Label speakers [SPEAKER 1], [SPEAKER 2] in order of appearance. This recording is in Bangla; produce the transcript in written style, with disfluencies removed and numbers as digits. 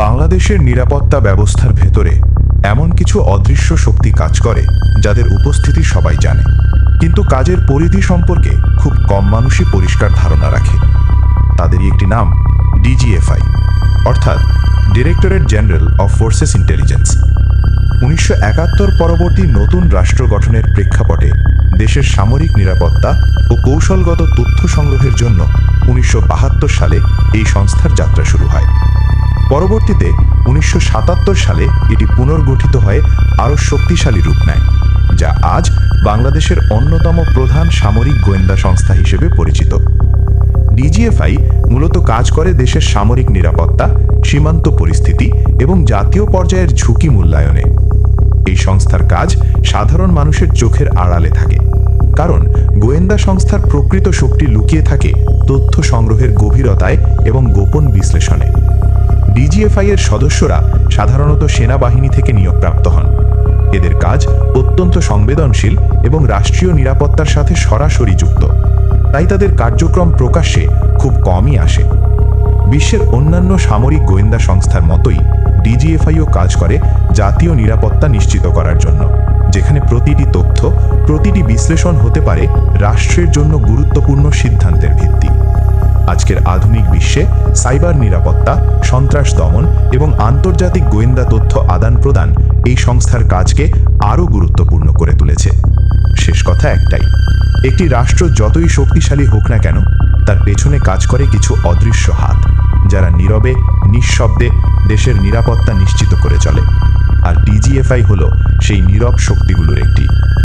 [SPEAKER 1] বাংলাদেশের নিরাপত্তা ব্যবস্থার ভেতরে এমন কিছু অদৃশ্য শক্তি কাজ করে যাদের উপস্থিতি সবাই জানে, কিন্তু কাজের পরিধি সম্পর্কে খুব কম মানুষই পরিষ্কার ধারণা রাখে। তাদেরই একটি নাম ডিজিএফআই, অর্থাৎ directorate general of forces intelligence. 1971 পরবর্তী নতুন রাষ্ট্র গঠনের প্রেক্ষাপটে দেশের সামরিক নিরাপত্তা ও কৌশলগত তথ্য সংগ্রহের জন্য 1972 সালে এই সংস্থার যাত্রা শুরু হয়। পরবর্তীতে 1977 সালে এটি পুনর্গঠিত হয়ে আরও শক্তিশালী রূপ নেয়, যা আজ বাংলাদেশের অন্যতম প্রধান সামরিক গোয়েন্দা সংস্থা হিসেবে পরিচিত। ডিজিএফআই মূলত কাজ করে দেশের সামরিক নিরাপত্তা, সীমান্ত পরিস্থিতি এবং জাতীয় পর্যায়ের ঝুঁকি মূল্যায়নে। এই সংস্থার কাজ সাধারণ মানুষের চোখের আড়ালে থাকে, কারণ গোয়েন্দা সংস্থার প্রকৃত শক্তি লুকিয়ে থাকে তথ্য সংগ্রহের গভীরতায় এবং গোপন বিশ্লেষণে। ডিজিএফআই এর সদস্যরা সাধারণত সেনাবাহিনী থেকে নিয়োগপ্রাপ্ত হন। এদের কাজ অত্যন্ত সংবেদনশীল এবং রাষ্ট্রীয় নিরাপত্তার সাথে সরাসরি যুক্ত, তাই তাদের কার্যক্রম প্রকাশ্যে খুব কমই আসে। বিশ্বের অন্যান্য সামরিক গোয়েন্দা সংস্থার মতোই ডিজিএফআইও কাজ করে জাতীয় নিরাপত্তা নিশ্চিত করার জন্য, যেখানে প্রতিটি তথ্য, প্রতিটি বিশ্লেষণ হতে পারে রাষ্ট্রের জন্য গুরুত্বপূর্ণ সিদ্ধান্তের ভিত্তি। আজকের আধুনিক বিশ্বে সাইবার নিরাপত্তা, সন্ত্রাস দমন এবং আন্তর্জাতিক গোয়েন্দা তথ্য আদান প্রদান এই সংস্থার কাজকে আরও গুরুত্বপূর্ণ করে তুলেছে। শেষ কথা একটাই, একটি রাষ্ট্র যতই শক্তিশালী হোক না কেন, তার পেছনে কাজ করে কিছু অদৃশ্য হাত, যারা নীরবে, নিঃশব্দে দেশের নিরাপত্তা নিশ্চিত করে চলে। আর ডিজিএফআই হলো সেই নীরব শক্তিগুলোর একটি।